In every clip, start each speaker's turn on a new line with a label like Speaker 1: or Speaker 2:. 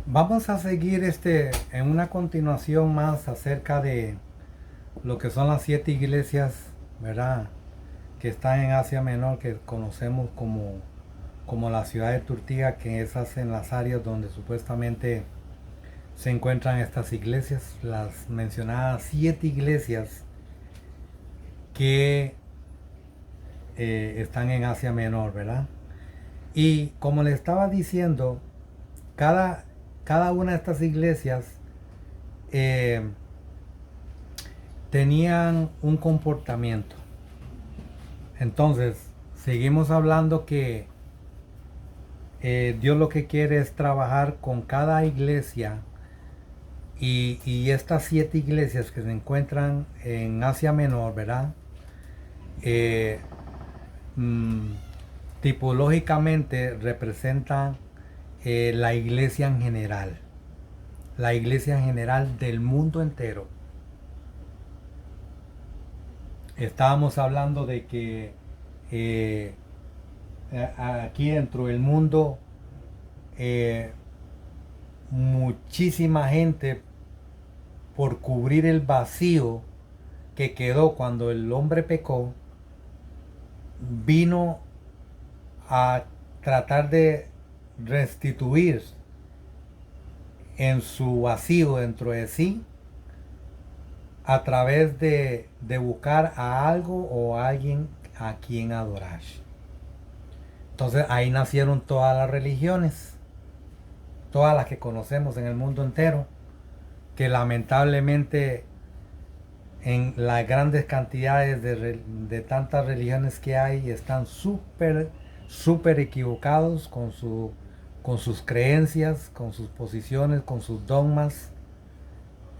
Speaker 1: Vamos a seguir en una continuación más acerca de lo que son las 7 iglesias, ¿verdad? Que están en Asia Menor, que conocemos como la ciudad de Turquía, que esas en las áreas donde supuestamente se encuentran estas iglesias, las mencionadas 7 iglesias que están en Asia Menor, ¿verdad? Y como le estaba diciendo, cada, cada una de estas iglesias eh, tenían un comportamiento. Entonces, seguimos hablando que Dios lo que quiere es trabajar con cada iglesia y estas 7 iglesias que se encuentran en Asia Menor, ¿verdad? Eh, mm, Tipológicamente representan la iglesia en general, la iglesia en general del mundo entero. Estábamos hablando de que eh, aquí dentro del mundo eh, muchísima gente por cubrir el vacío que quedó cuando el hombre pecó, vino a tratar de restituir en su vacío dentro de sí a través de buscar a algo o a alguien a quien adorar. Entonces ahí nacieron todas las religiones, todas las que conocemos en el mundo entero, que lamentablemente en las grandes cantidades de tantas religiones que hay están súper equivocados con sus creencias, con sus posiciones, con sus dogmas.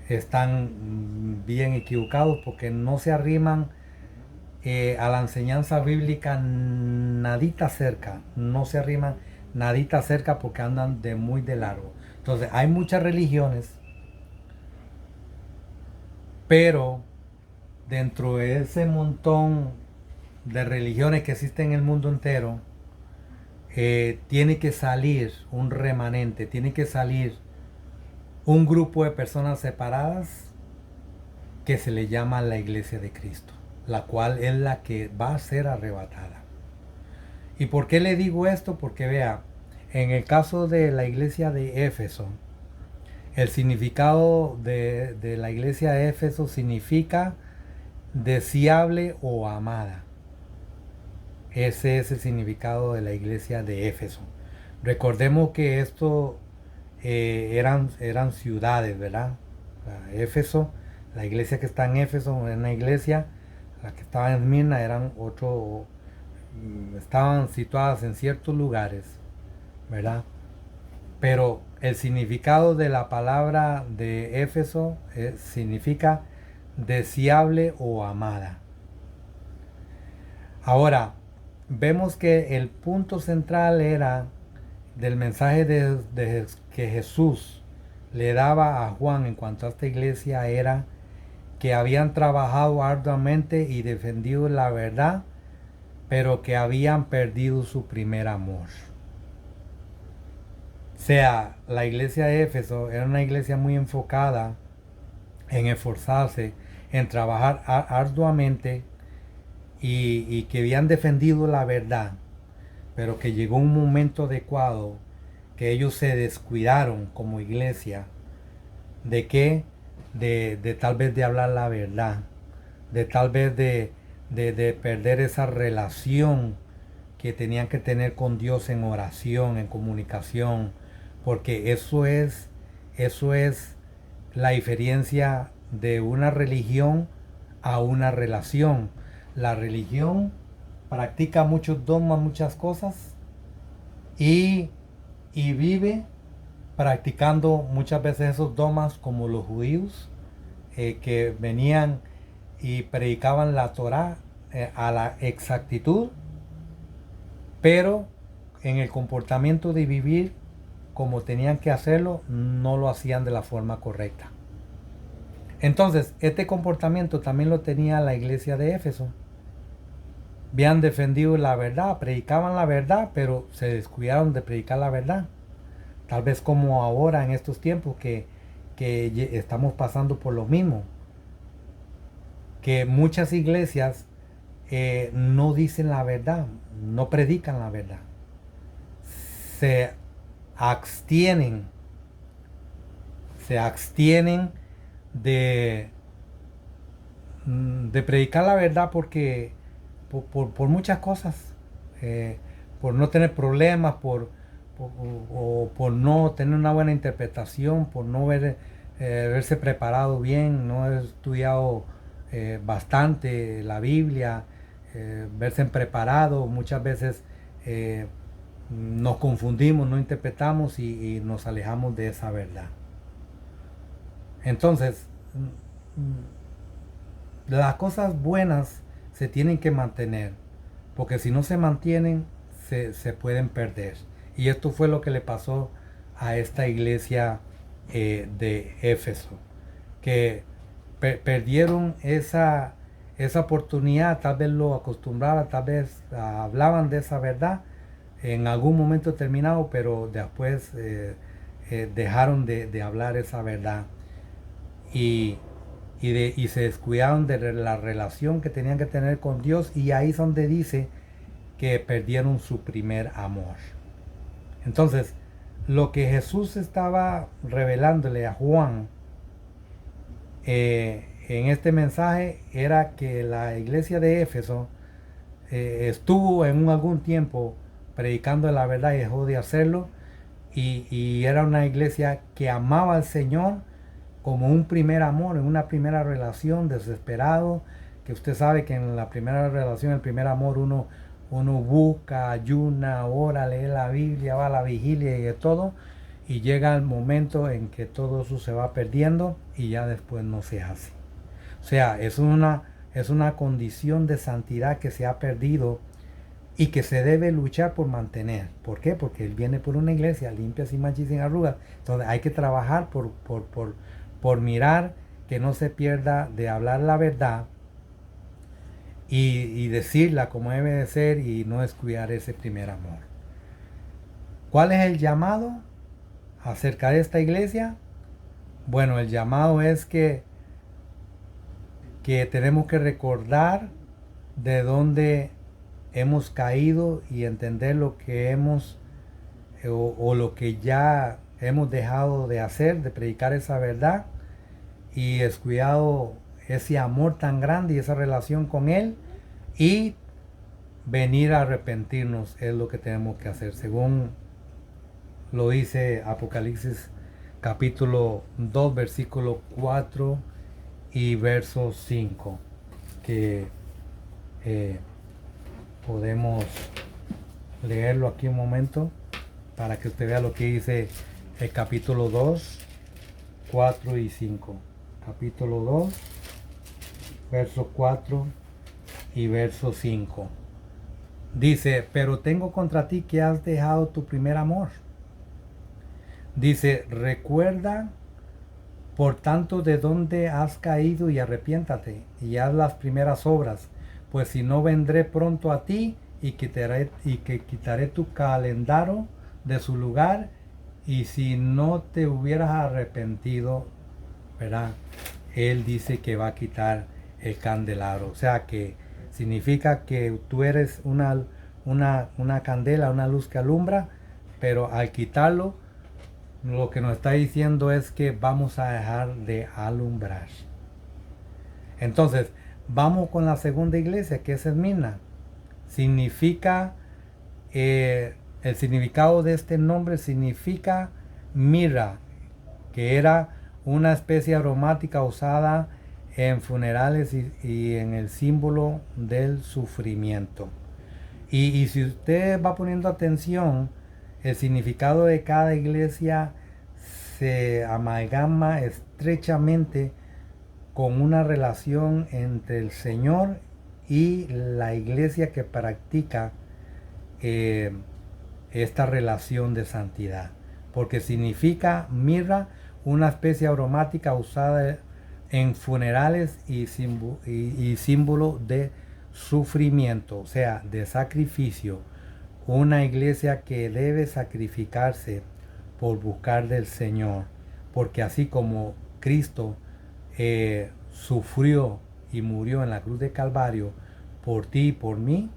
Speaker 1: Están bien equivocados porque no se arriman a la enseñanza bíblica nadita cerca, no se arriman nadita cerca porque andan de muy de largo. Entonces hay muchas religiones, pero dentro de ese montón de religiones que existen en el mundo entero, tiene que salir un remanente, tiene que salir un grupo de personas separadas que se le llama la Iglesia de Cristo, la cual es la que va a ser arrebatada. ¿Y por qué le digo esto? Porque vea, en el caso de la iglesia de Éfeso, el significado de la iglesia de Éfeso significa deseable o amada. Ese es el significado de la iglesia de Éfeso. Recordemos que esto eran ciudades, ¿verdad? Éfeso, la iglesia que está en Éfeso, es una iglesia, la que estaba en Esmirna eran estaban situadas en ciertos lugares, ¿verdad? Pero el significado de la palabra de Éfeso significa deseable o amada. Ahora, vemos que el punto central era del mensaje que Jesús le daba a Juan en cuanto a esta iglesia era que habían trabajado arduamente y defendido la verdad, pero que habían perdido su primer amor. O sea, la iglesia de Éfeso era una iglesia muy enfocada en esforzarse, en trabajar arduamente y que habían defendido la verdad, pero que llegó un momento adecuado que ellos se descuidaron como iglesia de que de tal vez de hablar la verdad, de tal vez de perder esa relación que tenían que tener con Dios en oración, en comunicación, porque eso es la diferencia de una religión a una relación. La religión practica muchos dogmas, muchas cosas y, y vive practicando muchas veces esos dogmas como los judíos que venían y predicaban la Torá a la exactitud, pero en el comportamiento de vivir como tenían que hacerlo, no lo hacían de la forma correcta. Entonces, este comportamiento también lo tenía la iglesia de Éfeso. Habían defendido la verdad, predicaban la verdad, pero se descuidaron de predicar la verdad. tal vez como ahora en estos tiempos que estamos pasando por lo mismo, que muchas iglesias no dicen la verdad, no predican la verdad, se abstienen, se abstienen de, de predicar la verdad porque por muchas cosas, eh, por no tener problemas, por- o por no tener una buena interpretación, por no verse preparado bien, no haber estudiado bastante la Biblia, verse preparado. Muchas veces nos confundimos, no interpretamos y nos alejamos de esa verdad. Entonces, las cosas buenas se tienen que mantener, porque si no se mantienen, se pueden perder. Y esto fue lo que le pasó a esta iglesia de Éfeso, que perdieron esa oportunidad, tal vez lo acostumbraban, tal vez hablaban de esa verdad en algún momento determinado, pero después dejaron de hablar esa verdad y, y se descuidaron de la relación que tenían que tener con Dios, y ahí es donde dice que perdieron su primer amor. Entonces, lo que Jesús estaba revelándole a Juan en este mensaje era que la iglesia de Éfeso estuvo en algún tiempo predicando la verdad y dejó de hacerlo, y era una iglesia que amaba al Señor como un primer amor, en una primera relación desesperado, que usted sabe que en la primera relación, el primer amor, uno busca, ayuna, ora, lee la Biblia, va a la vigilia y de todo, y llega el momento en que todo eso se va perdiendo y ya después no se hace. O sea, es una condición de santidad que se ha perdido y que se debe luchar por mantener. ¿Por qué? Porque Él viene por una iglesia limpia, sin manchas y sin arrugas. Entonces hay que trabajar por mirar que no se pierda de hablar la verdad y decirla como debe de ser, y no descuidar ese primer amor. ¿Cuál es el llamado acerca de esta iglesia? Bueno, el llamado es que tenemos que recordar de dónde hemos caído y entender lo que hemos o lo que ya hemos dejado de hacer, de predicar esa verdad y descuidado ese amor tan grande y esa relación con Él, y venir a arrepentirnos es lo que tenemos que hacer, según lo dice Apocalipsis capítulo 2 versículo 4 y verso 5, que eh, podemos leerlo aquí un momento para que usted vea lo que dice el capítulo 2, 4 y 5. Capítulo 2, verso 4 y verso 5. Dice, pero tengo contra ti que has dejado tu primer amor. Dice, recuerda por tanto de dónde has caído y arrepiéntate y haz las primeras obras, pues si no vendré pronto a ti y quitaré tu calendario de su lugar, y si no te hubieras arrepentido, ¿verdad? Él dice que va a quitar el candelabro. O sea que significa que tú eres una candela, una luz que alumbra, pero al quitarlo, lo que nos está diciendo es que vamos a dejar de alumbrar. Entonces, vamos con la segunda iglesia, que es Esmirna. Significa, el significado de este nombre significa mirra, que era una especie aromática usada en funerales y en el símbolo del sufrimiento. Y si usted va poniendo atención, el significado de cada iglesia se amalgama estrechamente con una relación entre el Señor y la iglesia que practica eh, esta relación de santidad, porque significa mirra, una especie aromática usada en funerales y símbolo de sufrimiento, o sea, de sacrificio. Una iglesia que debe sacrificarse por buscar del Señor, porque así como Cristo sufrió y murió en la cruz de Calvario por ti y por mí,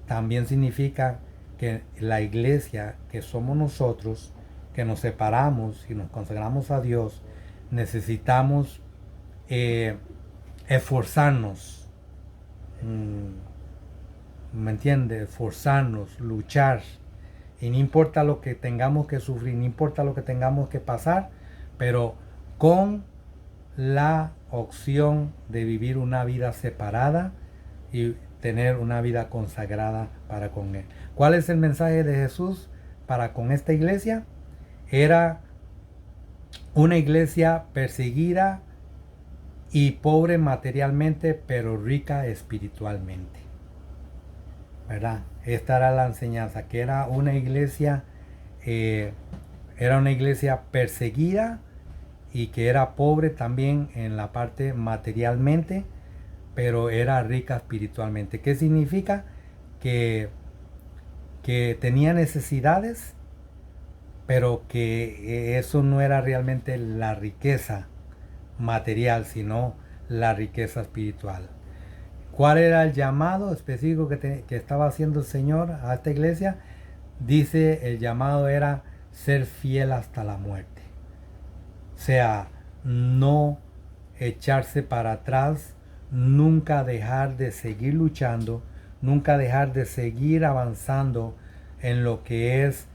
Speaker 1: también significa que la iglesia, que somos nosotros, que nos separamos y nos consagramos a Dios, necesitamos esforzarnos, ¿me entiendes? Esforzarnos, luchar, y no importa lo que tengamos que sufrir, no importa lo que tengamos que pasar, pero con la opción de vivir una vida separada y tener una vida consagrada para con Él. ¿Cuál es el mensaje de Jesús para con esta iglesia? Era una iglesia perseguida y pobre materialmente, pero rica espiritualmente, ¿verdad? Esta era la enseñanza, que era una iglesia perseguida y que era pobre también en la parte materialmente, pero era rica espiritualmente. ¿Qué significa? Que tenía necesidades, pero que eso no era realmente la riqueza material, sino la riqueza espiritual. ¿Cuál era el llamado específico que estaba haciendo el Señor a esta iglesia? Dice, el llamado era ser fiel hasta la muerte. O sea, no echarse para atrás, nunca dejar de seguir luchando, nunca dejar de seguir avanzando en lo que es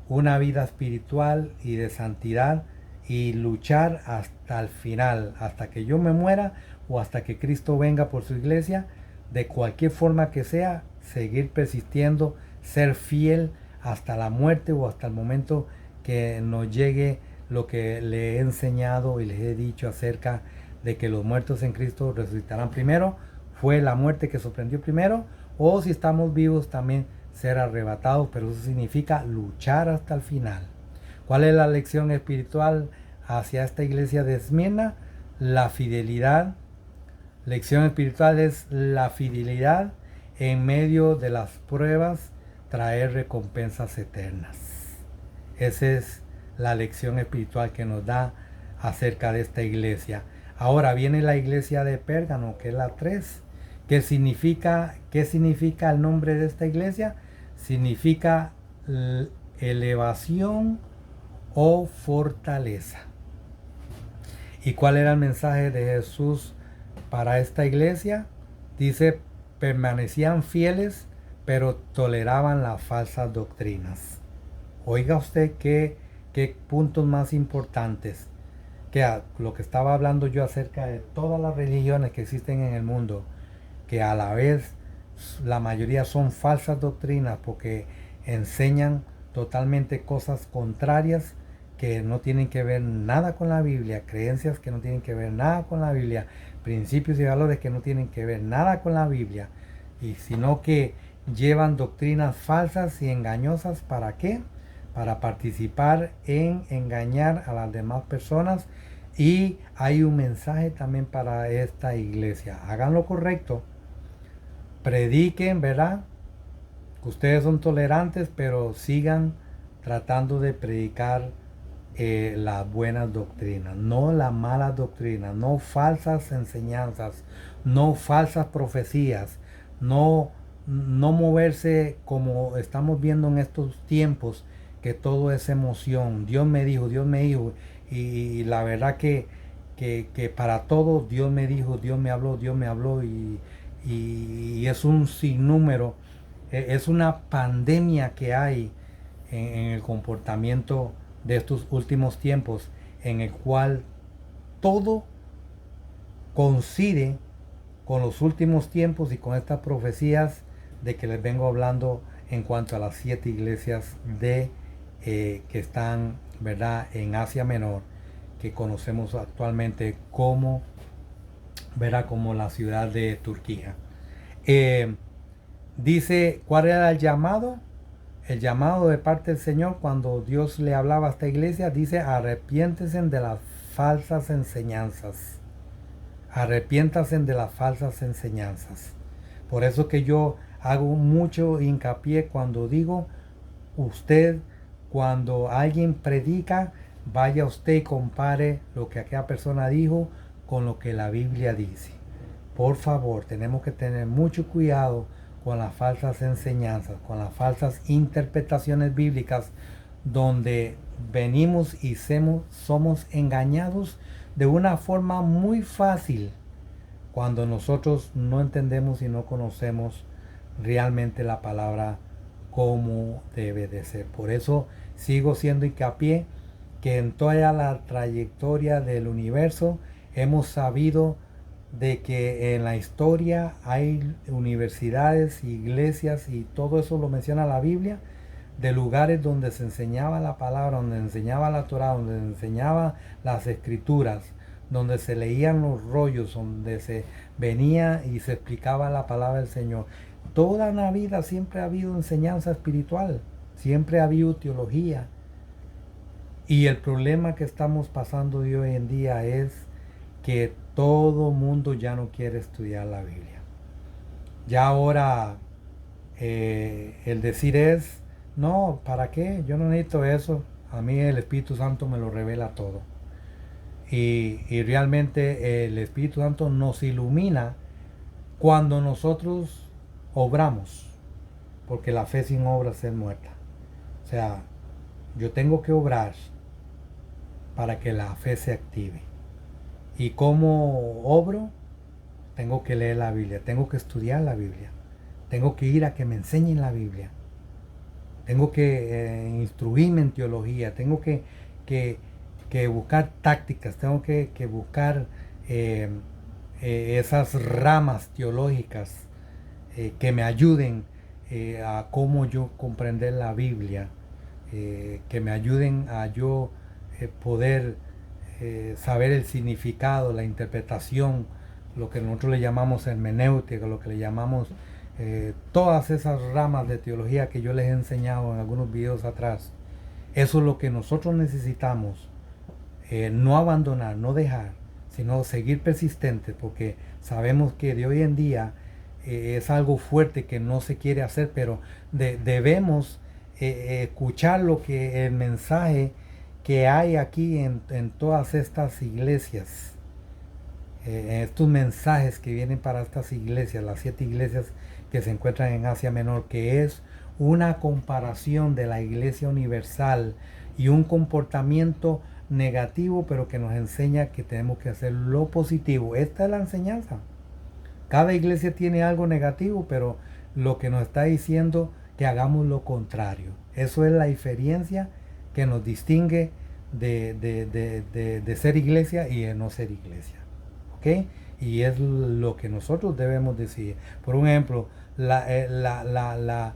Speaker 1: una vida espiritual y de santidad, y luchar hasta el final, hasta que yo me muera o hasta que Cristo venga por su iglesia. De cualquier forma que sea, seguir persistiendo, ser fiel hasta la muerte o hasta el momento que nos llegue lo que le he enseñado y les he dicho acerca de que los muertos en Cristo resucitarán primero. Fue la muerte que sorprendió primero, o si estamos vivos también ser arrebatados, pero eso significa luchar hasta el final. ¿Cuál es la lección espiritual hacia esta iglesia de Esmirna? La fidelidad. Lección espiritual es la fidelidad en medio de las pruebas, traer recompensas eternas. Esa es la lección espiritual que nos da acerca de esta iglesia. Ahora viene la iglesia de Pérgamo, que es la 3. ¿Qué significa el nombre de esta iglesia? Significa elevación o fortaleza. ¿Y cuál era el mensaje de Jesús para esta iglesia? Dice, permanecían fieles, pero toleraban las falsas doctrinas. Oiga usted qué puntos más importantes, que lo que estaba hablando yo acerca de todas las religiones que existen en el mundo, que a la vez la mayoría son falsas doctrinas porque enseñan totalmente cosas contrarias que no tienen que ver nada con la Biblia, creencias que no tienen que ver nada con la Biblia, principios y valores que no tienen que ver nada con la Biblia, y sino que llevan doctrinas falsas y engañosas. ¿Para qué? Para participar en engañar a las demás personas. Y hay un mensaje también para esta iglesia: hagan lo correcto, prediquen, ¿verdad? Ustedes son tolerantes, pero sigan tratando de predicar las buenas doctrinas, no las malas doctrinas, no falsas enseñanzas, no falsas profecías, no moverse como estamos viendo en estos tiempos, que todo es emoción. Dios me dijo, y la verdad que para todo Dios me dijo, Dios me habló, y es un sinnúmero, es una pandemia que hay en el comportamiento de estos últimos tiempos, en el cual todo coincide con los últimos tiempos y con estas profecías de que les vengo hablando en cuanto a las 7 iglesias que están, ¿verdad?, en Asia Menor, que conocemos actualmente como, ¿verdad?, como la ciudad de Turquía. Dice, ¿cuál era el llamado? El llamado de parte del Señor cuando Dios le hablaba a esta iglesia, dice, arrepiéntense de las falsas enseñanzas. Arrepiéntanse de las falsas enseñanzas. Por eso que yo hago mucho hincapié cuando digo, usted cuando alguien predica, vaya usted y compare lo que aquella persona dijo con lo que la Biblia dice. Por favor, tenemos que tener mucho cuidado con las falsas enseñanzas, con las falsas interpretaciones bíblicas, donde venimos y somos engañados de una forma muy fácil cuando nosotros no entendemos y no conocemos realmente la palabra como debe de ser. Por eso sigo siendo hincapié que en toda la trayectoria del universo hemos sabido de que en la historia hay universidades, iglesias y todo eso lo menciona la Biblia, de lugares donde se enseñaba la palabra, donde enseñaba la Torah, donde se enseñaba las escrituras, donde se leían los rollos, donde se venía y se explicaba la palabra del Señor. Toda la vida siempre ha habido enseñanza espiritual, siempre ha habido teología. Y el problema que estamos pasando de hoy en día es que todo mundo ya no quiere estudiar la Biblia. Ya ahora el decir es, no, ¿para qué? Yo no necesito eso. A mí el Espíritu Santo me lo revela todo. Y realmente el Espíritu Santo nos ilumina cuando nosotros obramos, porque la fe sin obras es muerta. O sea, yo tengo que obrar para que la fe se active. ¿Y cómo obro? Tengo que leer la Biblia, tengo que estudiar la Biblia, tengo que ir a que me enseñen la Biblia, tengo que instruirme en teología, tengo que buscar tácticas, tengo que buscar esas ramas teológicas que me ayuden a cómo yo comprender la Biblia, que me ayuden a yo poder saber el significado, la interpretación, lo que nosotros le llamamos hermenéutica, lo que le llamamos todas esas ramas de teología que yo les he enseñado en algunos videos atrás. Eso es lo que nosotros necesitamos, no abandonar, no dejar, sino seguir persistentes, porque sabemos que de hoy en día es algo fuerte que no se quiere hacer, pero debemos escuchar lo que el mensaje que hay aquí en todas estas iglesias, estos mensajes que vienen para estas iglesias, las 7 iglesias que se encuentran en Asia Menor, que es una comparación de la iglesia universal y un comportamiento negativo, pero que nos enseña que tenemos que hacer lo positivo. Esta es la enseñanza. Cada iglesia tiene algo negativo, pero lo que nos está diciendo que hagamos lo contrario. Eso es la diferencia que nos distingue de ser iglesia y de no ser iglesia. ¿Ok? Y es lo que nosotros debemos decir. Por ejemplo, la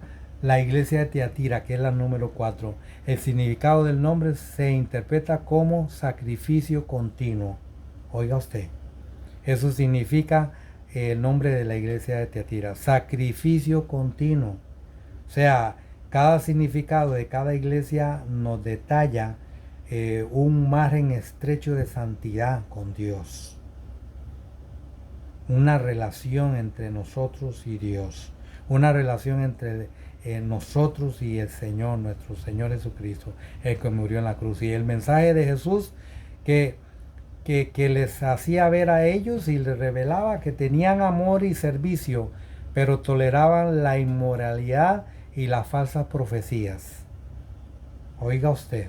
Speaker 1: iglesia de Tiatira, que es la número 4, el significado del nombre se interpreta como sacrificio continuo. Oiga usted, eso significa el nombre de la iglesia de Tiatira, sacrificio continuo. O sea, cada significado de cada iglesia nos detalla un margen estrecho de santidad con Dios, una relación entre nosotros y Dios, una relación entre nosotros y el Señor, nuestro Señor Jesucristo, el que murió en la cruz. Y el mensaje de Jesús que les hacía ver a ellos y les revelaba que tenían amor y servicio, pero toleraban la inmoralidad y las falsas profecías. Oiga usted,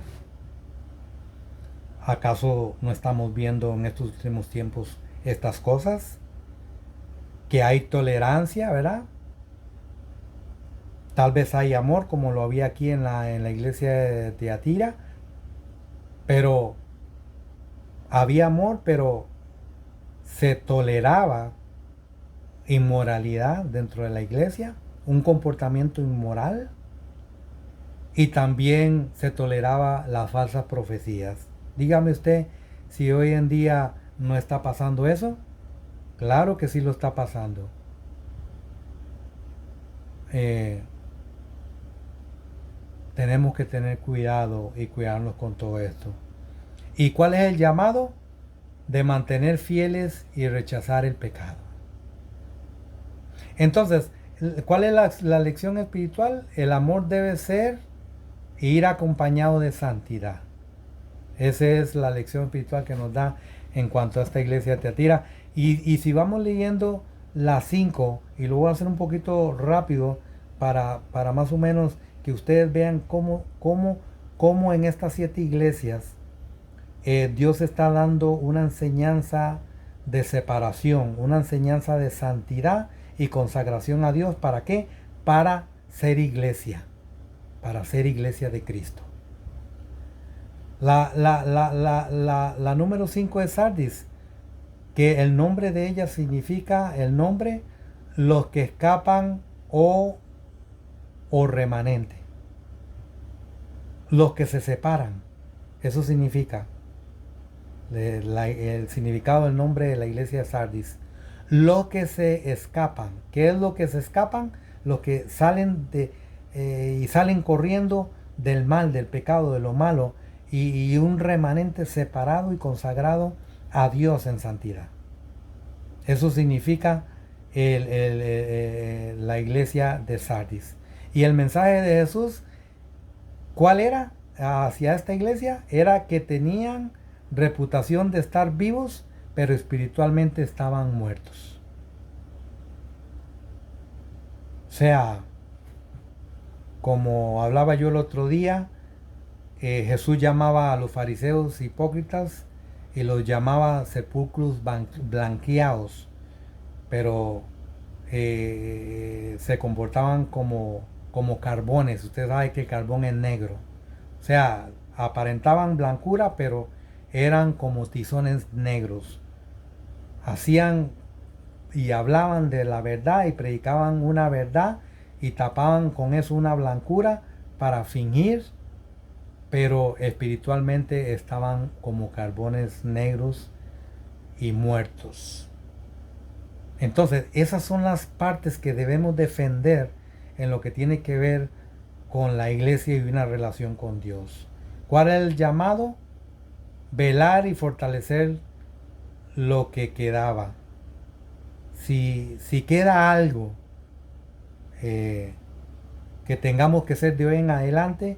Speaker 1: ¿acaso no estamos viendo en estos últimos tiempos estas cosas? Que hay tolerancia, ¿verdad? Tal vez hay amor, como lo había aquí en la iglesia de Tiatira, pero había amor, pero se toleraba inmoralidad dentro de la iglesia, un comportamiento inmoral, y también se toleraba las falsas profecías. Dígame usted si hoy en día no está pasando eso. Claro que sí lo está pasando. Tenemos que tener cuidado y cuidarnos con todo esto. ¿Y cuál es el llamado? De mantener fieles y rechazar el pecado. Entonces, ¿cuál es la lección espiritual? El amor debe ser ir acompañado de santidad. Esa es la lección espiritual que nos da en cuanto a esta iglesia de Tiatira. Y si vamos leyendo las 5, y lo voy a hacer un poquito rápido para más o menos que ustedes vean cómo en estas 7 iglesias Dios está dando una enseñanza de separación, una enseñanza de santidad y consagración a Dios. ¿Para qué? Para ser iglesia de Cristo. La número 5 es Sardis, que el nombre de ella significa el nombre los que escapan o remanente, los que se separan. Eso significa el significado del nombre de la iglesia de Sardis. Los que se escapan. ¿Qué es lo que se escapan? Los que salen y salen corriendo del mal, del pecado, de lo malo, y un remanente separado y consagrado a Dios en santidad. Eso significa la iglesia de Sardis. Y el mensaje de Jesús, ¿cuál era hacia esta iglesia? Era que tenían reputación de estar vivos, pero espiritualmente estaban muertos. O sea, como hablaba yo el otro día, Jesús llamaba a los fariseos hipócritas y los llamaba sepulcros blanqueados, pero se comportaban como carbones. Usted sabe que el carbón es negro. O sea, aparentaban blancura, pero eran como tizones negros. Hacían y hablaban de la verdad y predicaban una verdad y tapaban con eso una blancura para fingir, pero espiritualmente estaban como carbones negros y muertos. Entonces, esas son las partes que debemos defender en lo que tiene que ver con la iglesia y una relación con Dios. ¿Cuál es el llamado? Velar y fortalecer lo que quedaba. Si queda algo que tengamos que hacer de hoy en adelante,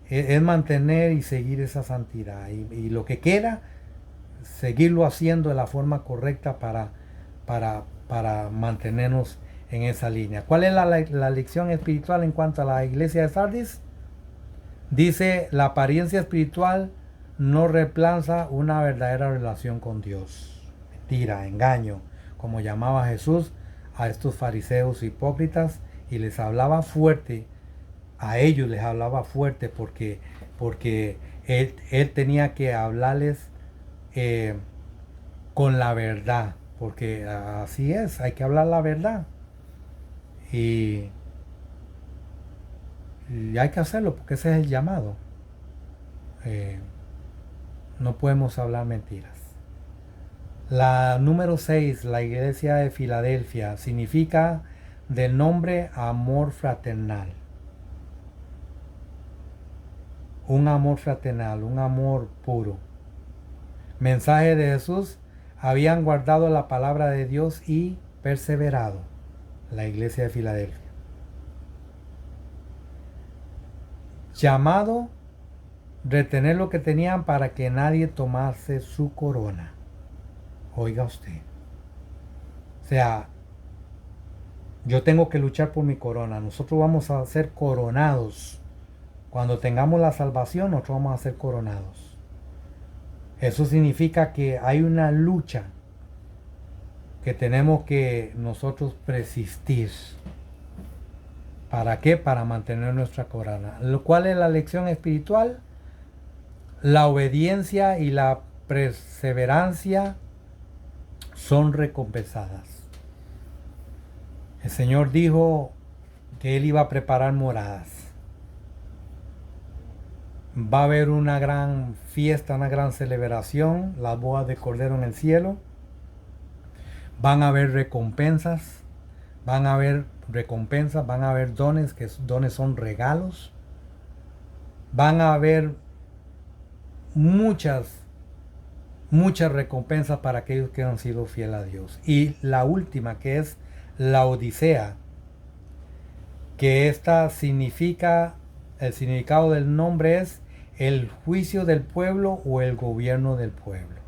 Speaker 1: es mantener y seguir esa santidad. Y lo que queda, seguirlo haciendo de la forma correcta para mantenernos en esa línea. ¿Cuál es la lección espiritual en cuanto a la iglesia de Sardis? Dice, la apariencia espiritual no reemplaza una verdadera relación con Dios. Mentira, engaño, como llamaba Jesús a estos fariseos hipócritas, y les hablaba fuerte, a ellos les hablaba fuerte porque él tenía que hablarles con la verdad, porque así es, hay que hablar la verdad. Y hay que hacerlo porque ese es el llamado. No podemos hablar mentiras. La número 6, la iglesia de Filadelfia, significa del nombre amor fraternal. Un amor fraternal, un amor puro. Mensaje de Jesús, habían guardado la palabra de Dios y perseverado. La iglesia de Filadelfia. Llamado, retener lo que tenían para que nadie tomase su corona. Oiga usted. O sea, yo tengo que luchar por mi corona. Nosotros vamos a ser coronados. Cuando tengamos la salvación, nosotros vamos a ser coronados. Eso significa que hay una lucha que tenemos que nosotros persistir. ¿Para qué? Para mantener nuestra corona. ¿Cuál es la lección espiritual? La obediencia y la perseverancia son recompensadas. El Señor dijo que Él iba a preparar moradas. Va a haber una gran fiesta, una gran celebración, las bodas de Cordero en el cielo. Van a haber recompensas, van a haber dones, que dones son regalos. Van a haber muchas recompensas para aquellos que han sido fieles a Dios. Y la última, que es la Odisea, que esta significa el significado del nombre es el juicio del pueblo o el gobierno del pueblo.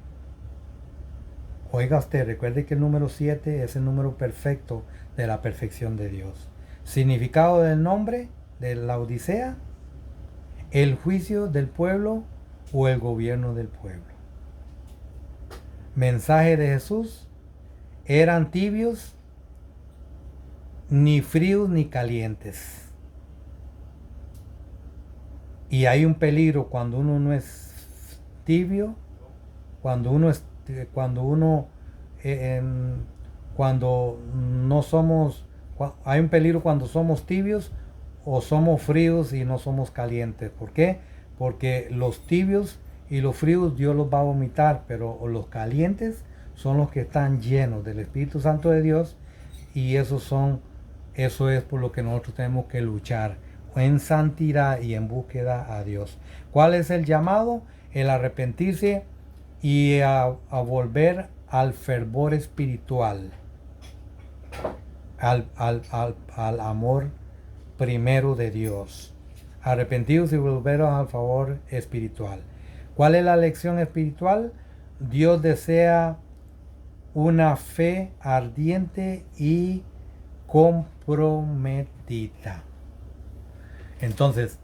Speaker 1: Oiga usted, recuerde que el número 7 es el número perfecto de la perfección de Dios. Significado del nombre de la Odisea, el juicio del pueblo o el gobierno del pueblo. Mensaje de Jesús: eran tibios, ni fríos ni calientes. Y hay un peligro cuando uno no es tibio, cuando no somos, hay un peligro cuando somos tibios o somos fríos y no somos calientes. ¿Por qué? Porque los tibios y los fríos Dios los va a vomitar, pero los calientes son los que están llenos del Espíritu Santo de Dios, y eso es por lo que nosotros tenemos que luchar en santidad y en búsqueda a Dios. ¿Cuál es el llamado? El arrepentirse y a volver al fervor espiritual, al amor primero de Dios. Arrepentidos y volver al favor espiritual. ¿Cuál es la lección espiritual? Dios desea una fe ardiente y comprometida. Entonces,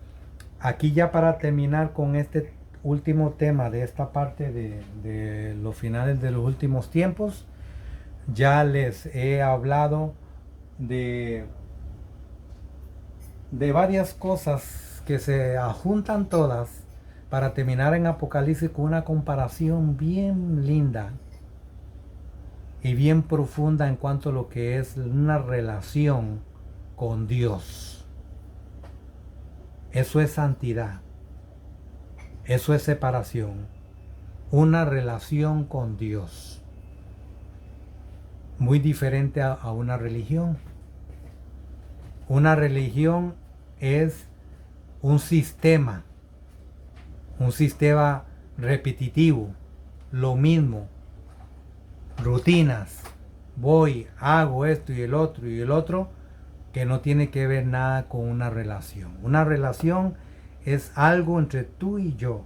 Speaker 1: aquí ya para terminar con este último tema de esta parte de los finales de los últimos tiempos, ya les he hablado de varias cosas que se ajuntan todas para terminar en Apocalipsis con una comparación bien linda y bien profunda en cuanto a lo que es una relación con Dios. Eso es santidad. Eso es separación. Una relación con Dios. Muy diferente a una religión. Una religión es un sistema repetitivo, lo mismo, rutinas, voy, hago esto y el otro, que no tiene que ver nada con una relación. Una relación es algo entre tú y yo,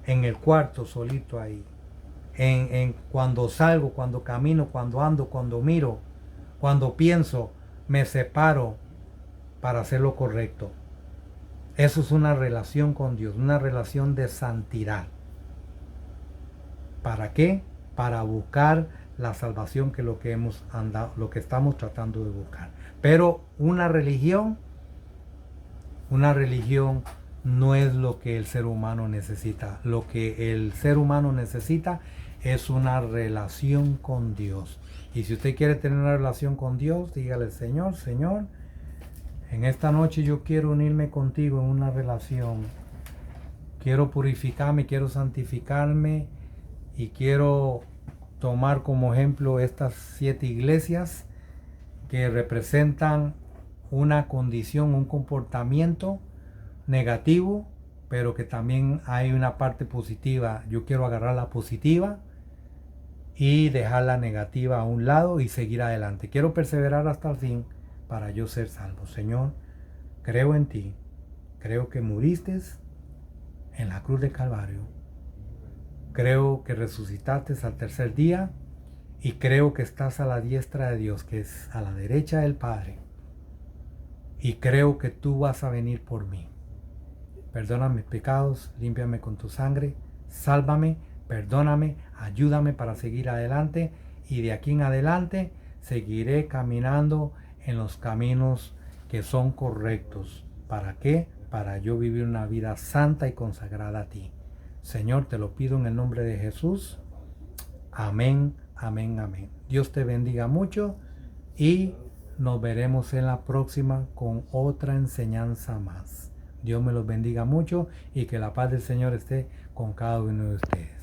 Speaker 1: en el cuarto, solito ahí, en cuando salgo, cuando camino, cuando ando, cuando miro, cuando pienso, me separo para hacer lo correcto. Eso es una relación con Dios, una relación de santidad. ¿Para qué? Para buscar la salvación, que es lo que hemos andado, lo que estamos tratando de buscar. Pero una religión no es lo que el ser humano necesita. Lo que el ser humano necesita es una relación con Dios. Y si usted quiere tener una relación con Dios, dígale: Señor, en esta noche yo quiero unirme contigo en una relación. Quiero purificarme, quiero santificarme y quiero tomar como ejemplo estas 7 iglesias que representan una condición, un comportamiento negativo, pero que también hay una parte positiva. Yo quiero agarrar la positiva y dejar la negativa a un lado y seguir adelante. Quiero perseverar hasta el fin para yo ser salvo. Señor, creo en ti, creo que muriste en la cruz de Calvario, creo que resucitaste al tercer día y creo que estás a la diestra de Dios, que es a la derecha del Padre, y creo que tú vas a venir por mí. Perdona mis pecados, límpiame con tu sangre, sálvame, perdóname, ayúdame para seguir adelante, y de aquí en adelante seguiré caminando en los caminos que son correctos. ¿Para qué? Para yo vivir una vida santa y consagrada a ti. Señor, te lo pido en el nombre de Jesús. Amén, amén, amén. Dios te bendiga mucho y nos veremos en la próxima con otra enseñanza más. Dios me los bendiga mucho y que la paz del Señor esté con cada uno de ustedes.